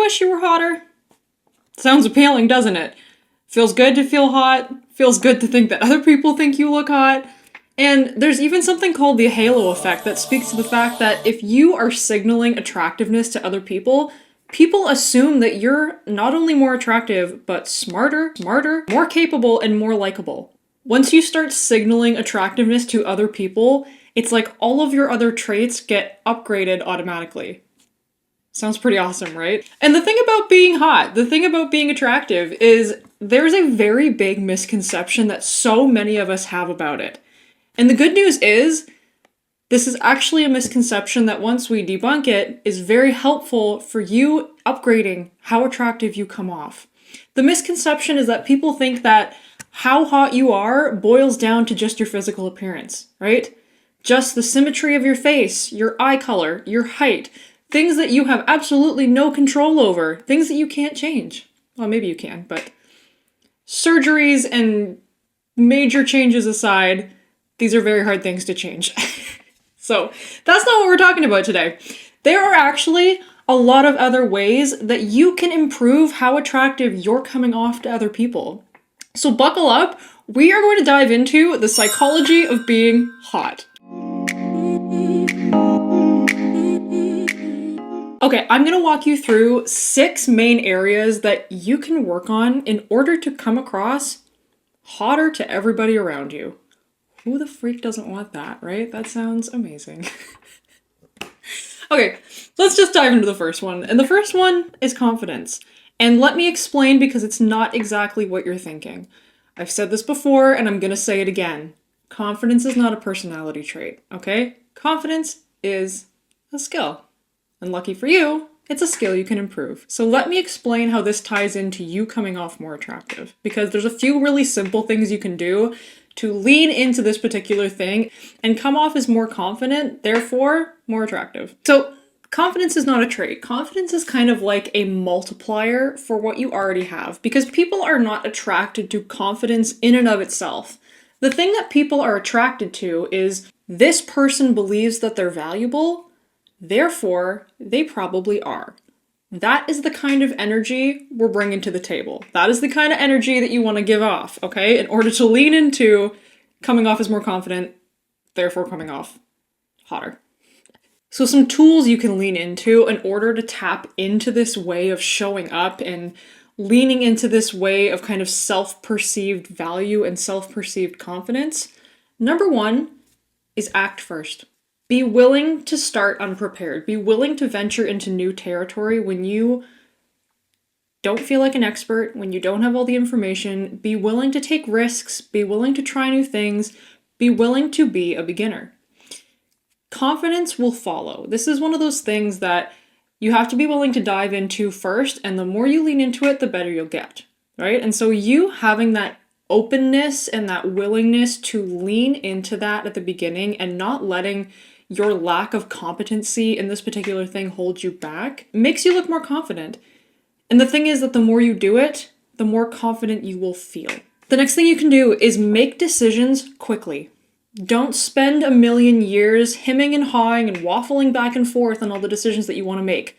wish you were hotter? Sounds appealing, doesn't it? Feels good to feel hot. Feels good to think that other people think you look hot. And there's even something called the halo effect that speaks to the fact that if you are signaling attractiveness to other people, people assume that you're not only more attractive, but smarter, more capable, and more likable. Once you start signaling attractiveness to other people, it's like all of your other traits get upgraded automatically. Sounds pretty awesome, right? And the thing about being hot, the thing about being attractive is there's a very big misconception that so many of us have about it. And the good news is, this is actually a misconception that once we debunk it, is very helpful for you upgrading how attractive you come off. The misconception is that people think that how hot you are boils down to just your physical appearance, right? Just the symmetry of your face, your eye color, your height, things that you have absolutely no control over, things that you can't change. Well, maybe you can, but surgeries and major changes aside, these are very hard things to change. So that's not what we're talking about today. There are actually a lot of other ways that you can improve how attractive you're coming off to other people. So buckle up, we are going to dive into the psychology of being hot. Okay, I'm going to walk you through 6 main areas that you can work on in order to come across hotter to everybody around you. Who the freak doesn't want that, right? That sounds amazing. Okay, let's just dive into the first one. And the first one is confidence. And let me explain because it's not exactly what you're thinking. I've said this before and I'm going to say it again. Confidence is not a personality trait, okay? Confidence is a skill. And lucky for you, it's a skill you can improve. So let me explain how this ties into you coming off more attractive. Because there's a few really simple things you can do to lean into this particular thing and come off as more confident, therefore more attractive. So confidence is not a trait. Confidence is kind of like a multiplier for what you already have, because people are not attracted to confidence in and of itself. The thing that people are attracted to is this person believes that they're valuable, therefore they probably are. That is the kind of energy we're bringing to the table. That is the kind of energy that you want to give off, okay? In order to lean into coming off as more confident, therefore coming off hotter. So some tools you can lean into in order to tap into this way of showing up and leaning into this way of kind of self-perceived value and self-perceived confidence. Number 1 is act first. Be willing to start unprepared. Be willing to venture into new territory when you don't feel like an expert, when you don't have all the information. Be willing to take risks. Be willing to try new things. Be willing to be a beginner. Confidence will follow. This is one of those things that you have to be willing to dive into first, and the more you lean into it, the better you'll get, right? And so you having that openness and that willingness to lean into that at the beginning and not letting your lack of competency in this particular thing hold you back makes you look more confident. And the thing is that the more you do it, the more confident you will feel. The next thing you can do is make decisions quickly. Don't spend a million years hemming and hawing and waffling back and forth on all the decisions that you want to make.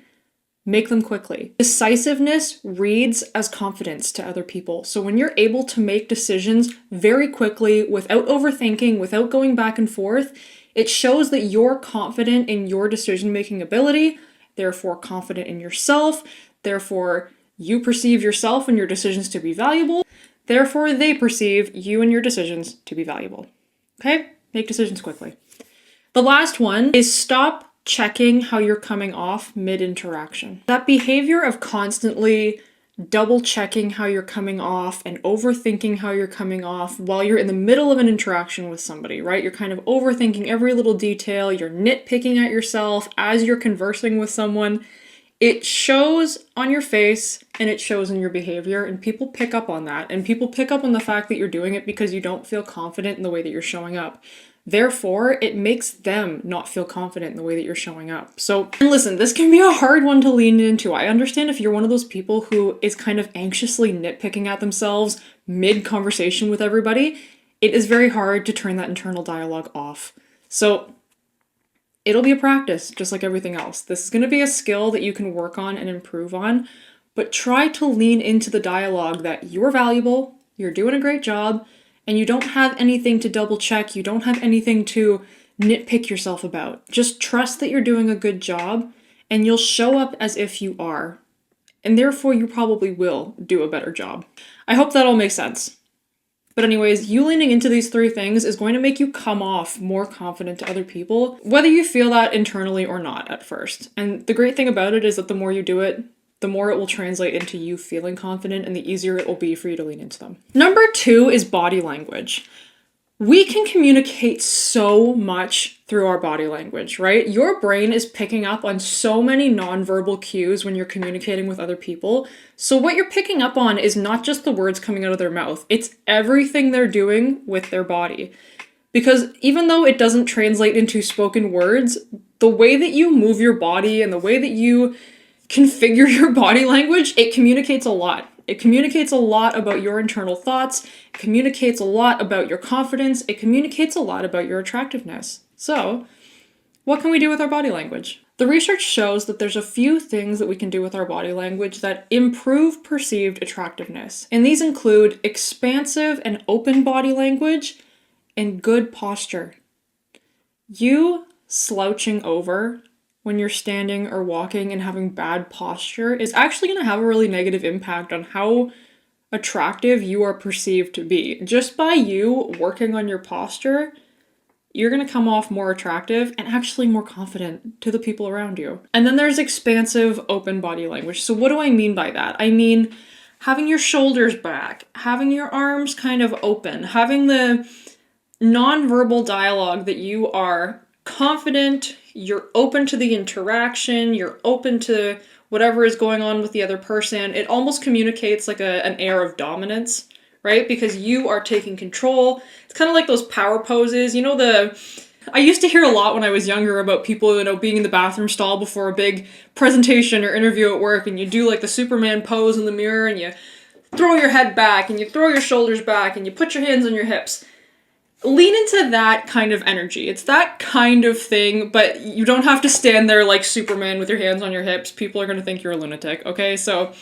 Make them quickly. Decisiveness reads as confidence to other people. So when you're able to make decisions very quickly, without overthinking, without going back and forth, it shows that you're confident in your decision-making ability, therefore confident in yourself, therefore you perceive yourself and your decisions to be valuable, therefore they perceive you and your decisions to be valuable. Okay? Make decisions quickly. The last one is stop checking how you're coming off mid-interaction. That behavior of constantly double-checking how you're coming off and overthinking how you're coming off while you're in the middle of an interaction with somebody, right? You're kind of overthinking every little detail, you're nitpicking at yourself as you're conversing with someone. It shows on your face and it shows in your behavior, and people pick up on that, and people pick up on the fact that you're doing it because you don't feel confident in the way that you're showing up. Therefore, it makes them not feel confident in the way that you're showing up. So, and listen, this can be a hard one to lean into. I understand if you're one of those people who is kind of anxiously nitpicking at themselves mid-conversation with everybody, it is very hard to turn that internal dialogue off. So, It'll be a practice, just like everything else. This is going to be a skill that you can work on and improve on, but try to lean into the dialogue that you're valuable, you're doing a great job, and you don't have anything to double check, you don't have anything to nitpick yourself about. Just trust that you're doing a good job, and you'll show up as if you are. And therefore, you probably will do a better job. I hope that all makes sense. But anyways, you leaning into these 3 things is going to make you come off more confident to other people, whether you feel that internally or not at first. And the great thing about it is that the more you do it, the more it will translate into you feeling confident and the easier it will be for you to lean into them. Number 2 is body language. We can communicate so much through our body language, right? Your brain is picking up on so many nonverbal cues when you're communicating with other people. So what you're picking up on is not just the words coming out of their mouth, it's everything they're doing with their body. Because even though it doesn't translate into spoken words, the way that you move your body and the way that you configure your body language, it communicates a lot. It communicates a lot about your internal thoughts, it communicates a lot about your confidence, it communicates a lot about your attractiveness. So, what can we do with our body language? The research shows that there's a few things that we can do with our body language that improve perceived attractiveness. And these include expansive and open body language and good posture. You slouching over when you're standing or walking and having bad posture is actually going to have a really negative impact on how attractive you are perceived to be. Just by you working on your posture, you're going to come off more attractive and actually more confident to the people around you. And then there's expansive, open body language. So what do I mean by that? I mean having your shoulders back, having your arms kind of open, having the nonverbal dialogue that you are confident, you're open to the interaction, you're open to whatever is going on with the other person. It almost communicates like an air of dominance, right? Because you are taking control. It's kind of like those power poses. You know, I used to hear a lot when I was younger about people, you know, being in the bathroom stall before a big presentation or interview at work, and you do like the Superman pose in the mirror, and you throw your head back, and you throw your shoulders back, and you put your hands on your hips. Lean into that kind of energy. It's that kind of thing, but you don't have to stand there like Superman with your hands on your hips. People are going to think you're a lunatic, okay? So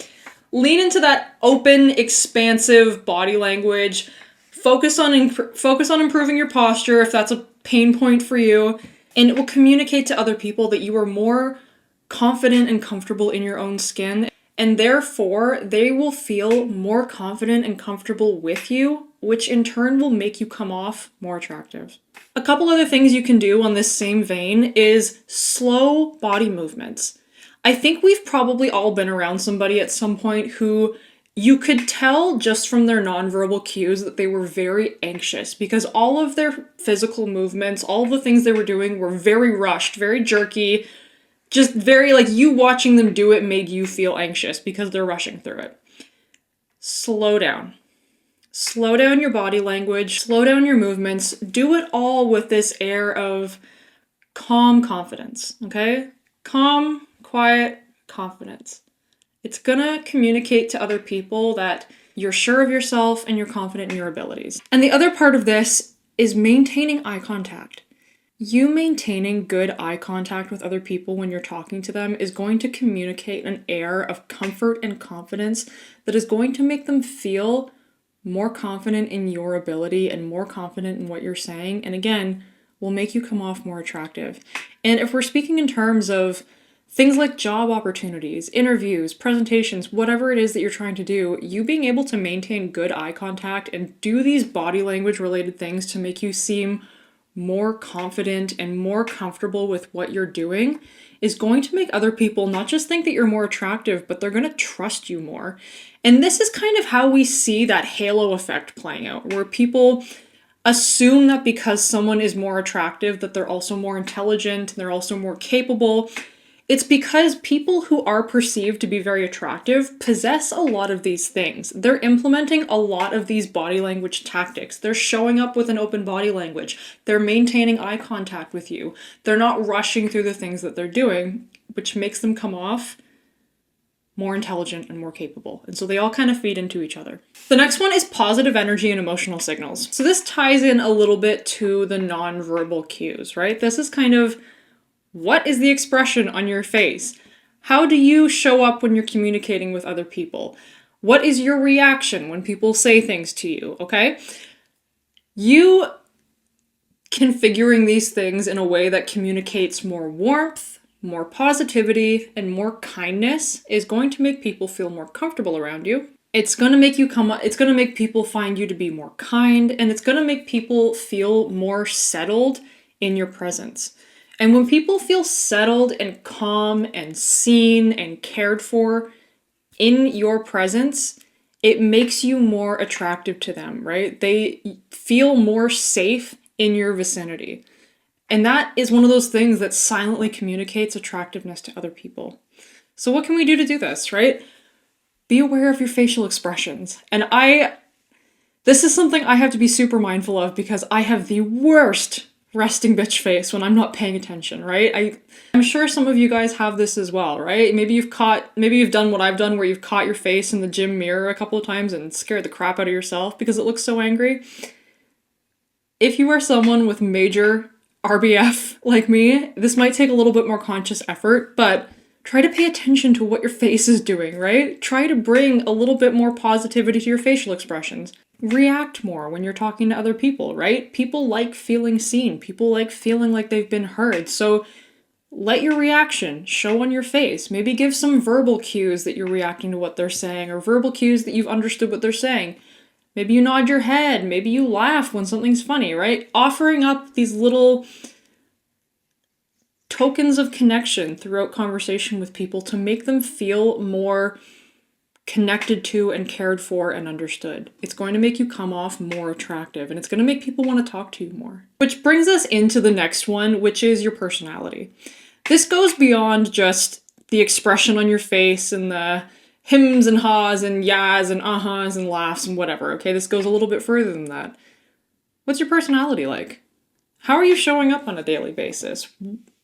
lean into that open, expansive body language. Focus on improving your posture if that's a pain point for you, and it will communicate to other people that you are more confident and comfortable in your own skin, and therefore they will feel more confident and comfortable with you, which in turn will make you come off more attractive. A couple other things you can do on this same vein is slow body movements. I think we've probably all been around somebody at some point who you could tell just from their nonverbal cues that they were very anxious because all of their physical movements, all of the things they were doing were very rushed, very jerky, just very like you watching them do it made you feel anxious because they're rushing through it. Slow down. Slow down your body language, slow down your movements, do it all with this air of calm confidence, okay? Calm, quiet confidence. It's gonna communicate to other people that you're sure of yourself and you're confident in your abilities. And the other part of this is maintaining eye contact. You maintaining good eye contact with other people when you're talking to them is going to communicate an air of comfort and confidence that is going to make them feel more confident in your ability and more confident in what you're saying, and again, will make you come off more attractive. And if we're speaking in terms of things like job opportunities, interviews, presentations, whatever it is that you're trying to do, you being able to maintain good eye contact and do these body language related things to make you seem more confident and more comfortable with what you're doing is going to make other people not just think that you're more attractive, but they're going to trust you more. And this is kind of how we see that halo effect playing out, where people assume that because someone is more attractive, that they're also more intelligent and they're also more capable. It's because people who are perceived to be very attractive possess a lot of these things. They're implementing a lot of these body language tactics. They're showing up with an open body language. They're maintaining eye contact with you. They're not rushing through the things that they're doing, which makes them come off more intelligent and more capable. And so they all kind of feed into each other. The next one is positive energy and emotional signals. So this ties in a little bit to the nonverbal cues, right? This is kind of What is the expression on your face? How do you show up when you're communicating with other people? What is your reaction when people say things to you, okay? You configuring these things in a way that communicates more warmth, more positivity, and more kindness is going to make people feel more comfortable around you. It's going to make people find you to be more kind, and it's going to make people feel more settled in your presence. And when people feel settled and calm and seen and cared for in your presence, it makes you more attractive to them, right? They feel more safe in your vicinity. And that is one of those things that silently communicates attractiveness to other people. So what can we do to do this, right? Be aware of your facial expressions. And this is something I have to be super mindful of because I have the worst resting bitch face when I'm not paying attention, right? I'm sure some of you guys have this as well, right? Maybe you've done what I've done where you've caught your face in the gym mirror a couple of times and scared the crap out of yourself because it looks so angry. If you are someone with major RBF like me, this might take a little bit more conscious effort, but try to pay attention to what your face is doing, right? Try to bring a little bit more positivity to your facial expressions. React more when you're talking to other people, right? People like feeling seen. People like feeling like they've been heard. So let your reaction show on your face. Maybe give some verbal cues that you're reacting to what they're saying, or verbal cues that you've understood what they're saying. Maybe you nod your head. Maybe you laugh when something's funny, right? Offering up these little tokens of connection throughout conversation with people to make them feel more connected to and cared for and understood. It's going to make you come off more attractive, and it's going to make people want to talk to you more. Which brings us into the next one, which is your personality. This goes beyond just the expression on your face and the hims and haws and yahs and ahas and laughs and whatever, okay? This goes a little bit further than that. What's your personality like? How are you showing up on a daily basis?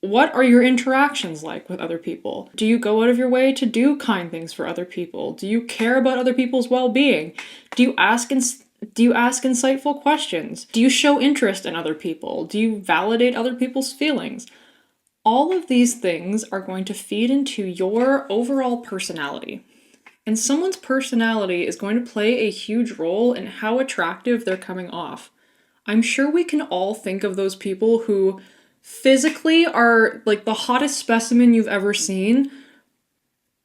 What are your interactions like with other people? Do you go out of your way to do kind things for other people? Do you care about other people's well-being? Do you ask insightful questions? Do you show interest in other people? Do you validate other people's feelings? All of these things are going to feed into your overall personality. And someone's personality is going to play a huge role in how attractive they're coming off. I'm sure we can all think of those people who physically are like the hottest specimen you've ever seen,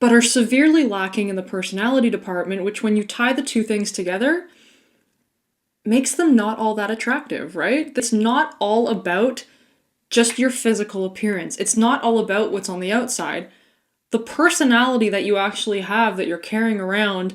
but are severely lacking in the personality department, which when you tie the two things together, makes them not all that attractive, right? It's not all about just your physical appearance. It's not all about what's on the outside. The personality that you actually have that you're carrying around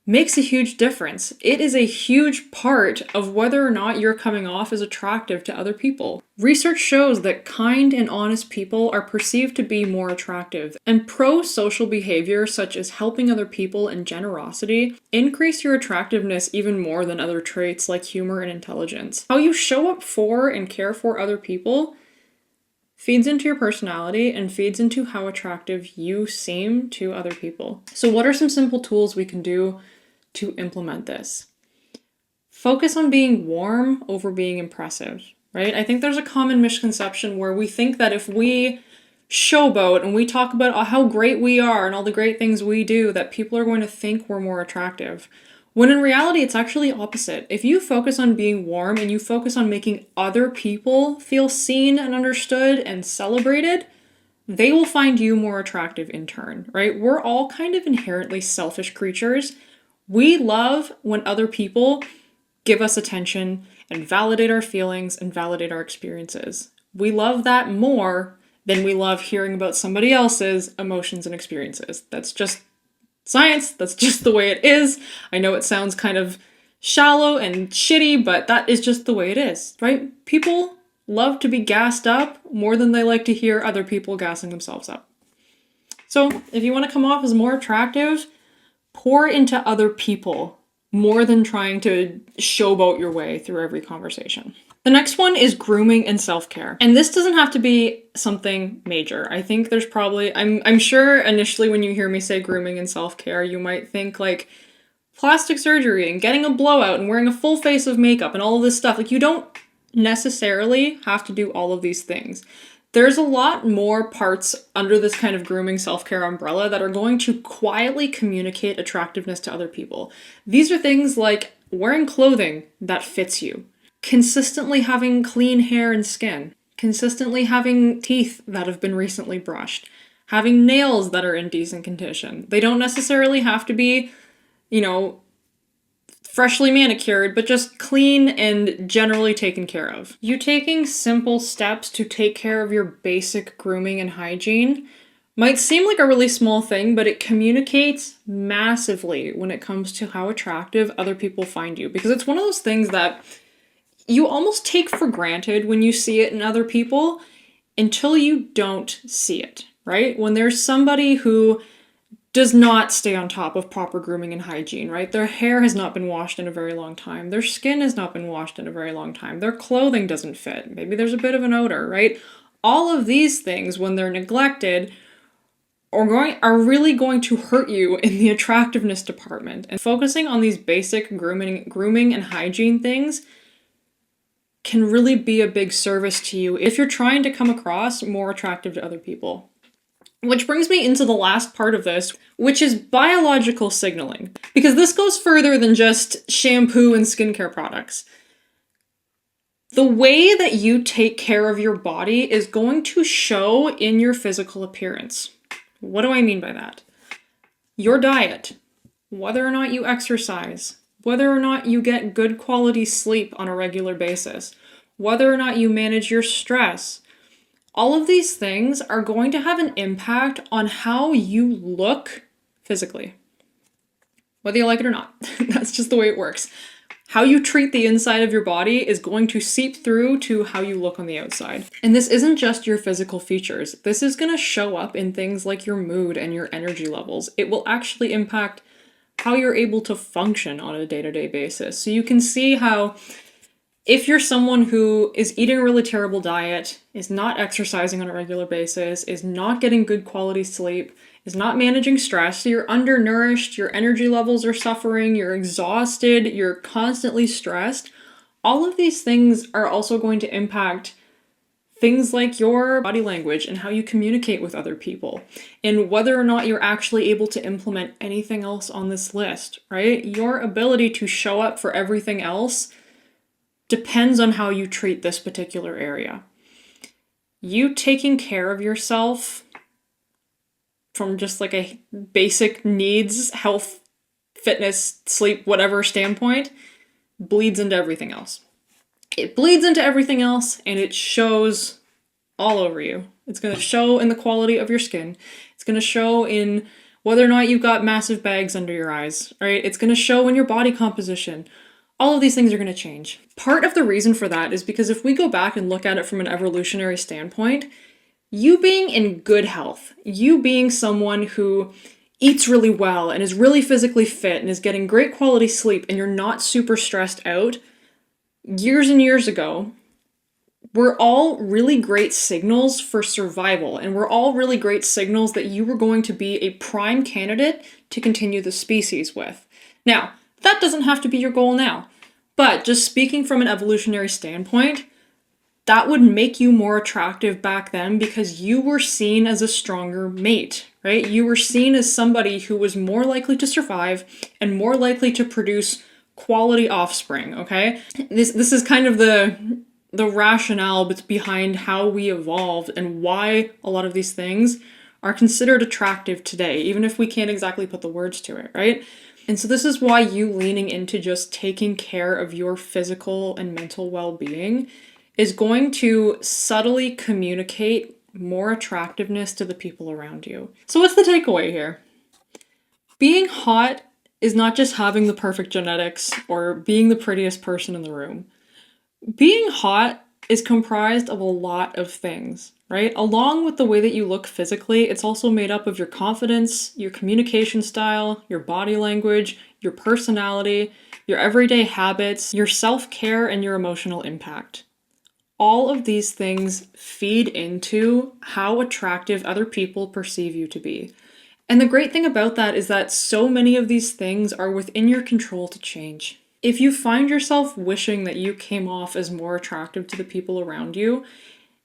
makes a huge difference. It is a huge part of whether or not you're coming off as attractive to other people. Research shows that kind and honest people are perceived to be more attractive, and pro-social behavior such as helping other people and generosity increase your attractiveness even more than other traits like humor and intelligence. How you show up for and care for other people feeds into your personality and feeds into how attractive you seem to other people. So what are some simple tools we can do to implement this? Focus on being warm over being impressive, right? I think there's a common misconception where we think that if we showboat and we talk about how great we are and all the great things we do, that people are going to think we're more attractive. When in reality, it's actually opposite. If you focus on being warm and you focus on making other people feel seen and understood and celebrated, they will find you more attractive in turn, right? We're all kind of inherently selfish creatures. We love when other people give us attention and validate our feelings and validate our experiences. We love that more than we love hearing about somebody else's emotions and experiences. That's just science. That's just the way it is. I know it sounds kind of shallow and shitty, but that is just the way it is, right? People love to be gassed up more than they like to hear other people gassing themselves up. So if you want to come off as more attractive, pour into other people more than trying to showboat your way through every conversation. The next one is grooming and self-care. And this doesn't have to be something major. I think there's probably, I'm sure initially when you hear me say grooming and self-care, you might think like plastic surgery and getting a blowout and wearing a full face of makeup and all of this stuff. Like, you don't necessarily have to do all of these things. There's a lot more parts under this kind of grooming self-care umbrella that are going to quietly communicate attractiveness to other people. These are things like wearing clothing that fits you, consistently having clean hair and skin, consistently having teeth that have been recently brushed, having nails that are in decent condition. They don't necessarily have to be, freshly manicured, but just clean and generally taken care of. You taking simple steps to take care of your basic grooming and hygiene might seem like a really small thing, but it communicates massively when it comes to how attractive other people find you. Because it's one of those things that you almost take for granted when you see it in other people until you don't see it, right? When there's somebody who does not stay on top of proper grooming and hygiene, right? Their hair has not been washed in a very long time. Their skin has not been washed in a very long time. Their clothing doesn't fit. Maybe there's a bit of an odor, right? All of these things, when they're neglected, are really going to hurt you in the attractiveness department. And focusing on these basic grooming and hygiene things can really be a big service to you if you're trying to come across more attractive to other people. Which brings me into the last part of this, which is biological signaling. Because this goes further than just shampoo and skincare products. The way that you take care of your body is going to show in your physical appearance. What do I mean by that? Your diet, whether or not you exercise, whether or not you get good quality sleep on a regular basis, whether or not you manage your stress. All of these things are going to have an impact on how you look physically. Whether you like it or not. That's just the way it works. How you treat the inside of your body is going to seep through to how you look on the outside. And this isn't just your physical features. This is going to show up in things like your mood and your energy levels. It will actually impact how you're able to function on a day-to-day basis. So you can see how if you're someone who is eating a really terrible diet, is not exercising on a regular basis, is not getting good quality sleep, is not managing stress, so you're undernourished, your energy levels are suffering, you're exhausted, you're constantly stressed, all of these things are also going to impact things like your body language and how you communicate with other people, and whether or not you're actually able to implement anything else on this list, right? Your ability to show up for everything else depends on how you treat this particular area. You taking care of yourself from just like a basic needs, health, fitness, sleep, whatever standpoint, bleeds into everything else. It bleeds into everything else and it shows all over you. It's going to show in the quality of your skin. It's going to show in whether or not you've got massive bags under your eyes, right? It's going to show in your body composition. All of these things are going to change. Part of the reason for that is because if we go back and look at it from an evolutionary standpoint, you being in good health, you being someone who eats really well and is really physically fit and is getting great quality sleep and you're not super stressed out, years and years ago, were all really great signals for survival, and were all really great signals that you were going to be a prime candidate to continue the species with. Now, that doesn't have to be your goal now, but just speaking from an evolutionary standpoint, that would make you more attractive back then because you were seen as a stronger mate, right? You were seen as somebody who was more likely to survive and more likely to produce quality offspring, okay? This is kind of the rationale behind how we evolved and why a lot of these things are considered attractive today, even if we can't exactly put the words to it, right? And so this is why you leaning into just taking care of your physical and mental well-being is going to subtly communicate more attractiveness to the people around you. So what's the takeaway here? Being hot is not just having the perfect genetics or being the prettiest person in the room. Being hot is comprised of a lot of things, right? Along with the way that you look physically, it's also made up of your confidence, your communication style, your body language, your personality, your everyday habits, your self-care, and your emotional impact. All of these things feed into how attractive other people perceive you to be. And the great thing about that is that so many of these things are within your control to change. If you find yourself wishing that you came off as more attractive to the people around you,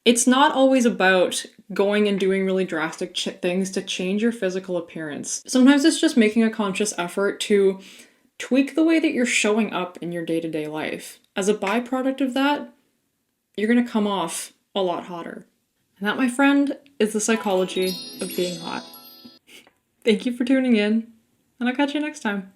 It's not always about going and doing really drastic things to change your physical appearance. Sometimes it's just making a conscious effort to tweak the way that you're showing up in your day-to-day life. As a byproduct of that, you're gonna come off a lot hotter. And that, my friend, is the psychology of being hot. Thank you for tuning in, and I'll catch you next time.